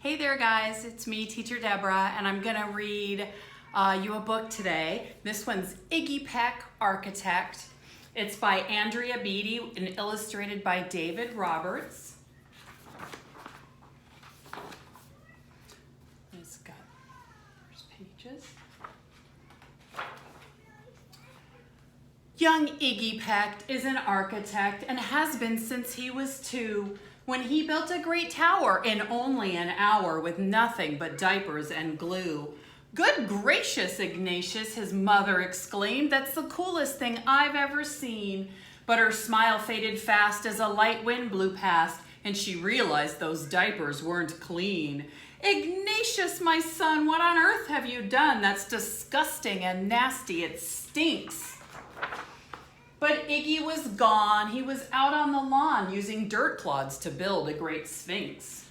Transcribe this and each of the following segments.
Hey there guys, it's me, Teacher Debra, and I'm gonna read you a book today. This one's Iggy Peck, Architect. It's by Andrea Beaty and illustrated by David Roberts. It's got first pages. Young Iggy Peck is an architect and has been since he was 2. When he built a great tower in only an hour with nothing but diapers and glue. "Good gracious, Ignatius," his mother exclaimed, "that's the coolest thing I've ever seen." But her smile faded fast as a light wind blew past, and she realized those diapers weren't clean. "Ignatius, my son, what on earth have you done? That's disgusting and nasty. It stinks." But Iggy was gone. He was out on the lawn using dirt clods to build a great sphinx.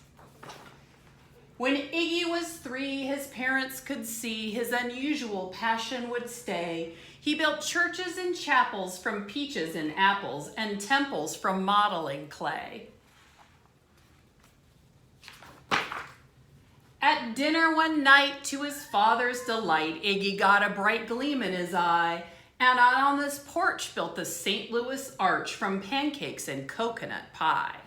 When Iggy was 3, his parents could see his unusual passion would stay. He built churches and chapels from peaches and apples and temples from modeling clay. At dinner one night, to his father's delight, Iggy got a bright gleam in his eye, and out on this porch built the St. Louis Arch from pancakes and coconut pie.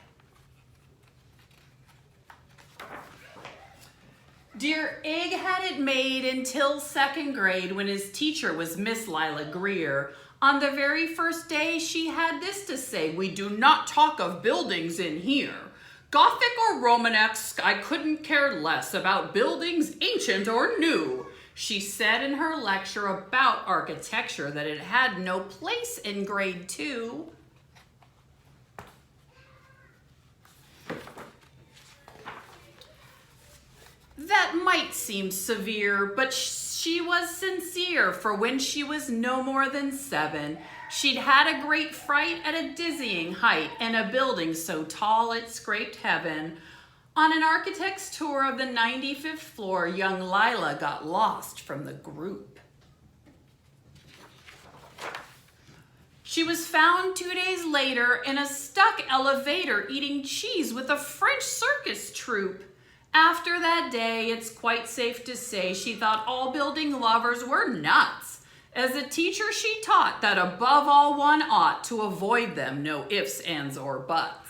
Dear Ig had it made until 2nd grade when his teacher was Miss Lila Greer. On the very first day, she had this to say: "We do not talk of buildings in here. Gothic or Romanesque, I couldn't care less about buildings ancient or new." She said in her lecture about architecture that it had no place in grade 2. That might seem severe, but she was sincere, for when she was no more than 7, she'd had a great fright at a dizzying height in a building so tall it scraped heaven. On an architect's tour of the 95th floor, young Lila got lost from the group. She was found 2 days later in a stuck elevator eating cheese with a French circus troupe. After that day, it's quite safe to say she thought all building lovers were nuts. As a teacher, she taught that above all one ought to avoid them, no ifs, ands, or buts.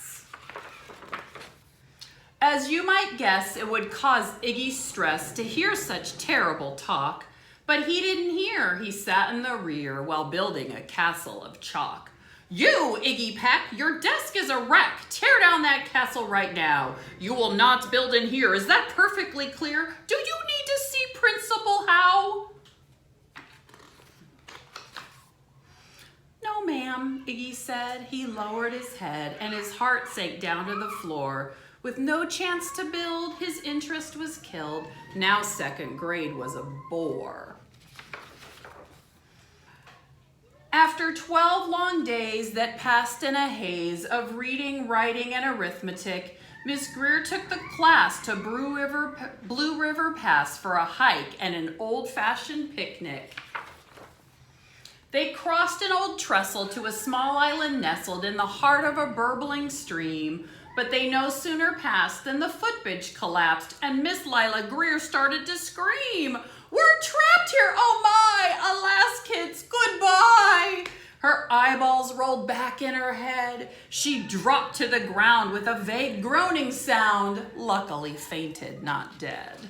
As you might guess, it would cause Iggy stress to hear such terrible talk, but he didn't hear. He sat in the rear while building a castle of chalk. "You, Iggy Peck, your desk is a wreck. Tear down that castle right now. You will not build in here. Is that perfectly clear? Do you need to see Principal Howe?" "No, ma'am," Iggy said. He lowered his head and his heart sank down to the floor. With no chance to build, his interest was killed. Now 2nd grade was a bore. After 12 long days that passed in a haze of reading, writing, and arithmetic, Miss Greer took the class to Blue River Pass for a hike and an old-fashioned picnic. They crossed an old trestle to a small island nestled in the heart of a burbling stream, but they no sooner passed than the footbridge collapsed and Miss Lila Greer started to scream. "We're trapped here, oh my! Alas, kids, goodbye!" Her eyeballs rolled back in her head. She dropped to the ground with a vague groaning sound, luckily fainted, not dead.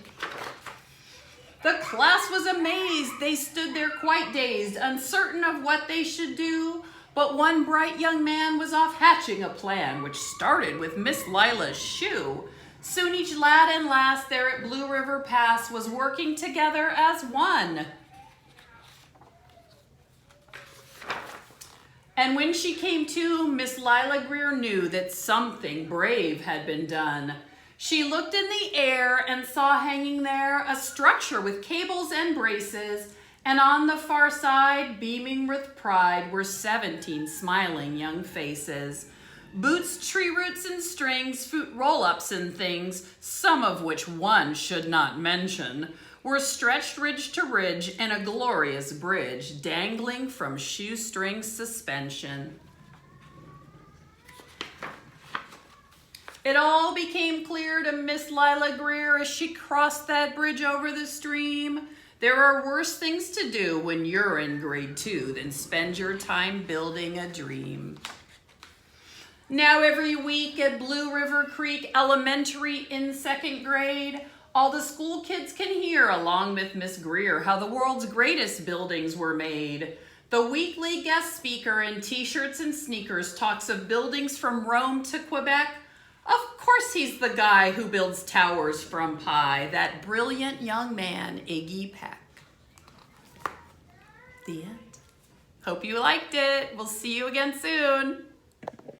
The class was amazed. They stood there quite dazed, uncertain of what they should do. But one bright young man was off hatching a plan, which started with Miss Lila's shoe. Soon each lad and lass there at Blue River Pass was working together as one. And when she came to, Miss Lila Greer knew that something brave had been done. She looked in the air and saw hanging there a structure with cables and braces, and on the far side, beaming with pride, were 17 smiling young faces. Boots, tree roots, and strings, fruit roll-ups and things, some of which one should not mention, were stretched ridge to ridge in a glorious bridge, dangling from shoestring suspension. It all became clear to Miss Lila Greer as she crossed that bridge over the stream. There are worse things to do when you're in grade 2 than spend your time building a dream. Now every week at Blue River Creek Elementary in 2nd grade, all the school kids can hear, along with Miss Greer, how the world's greatest buildings were made. The weekly guest speaker in t-shirts and sneakers talks of buildings from Rome to Quebec. Of course he's the guy who builds towers from pie, that brilliant young man, Iggy Peck. The end. Hope you liked it. We'll see you again soon.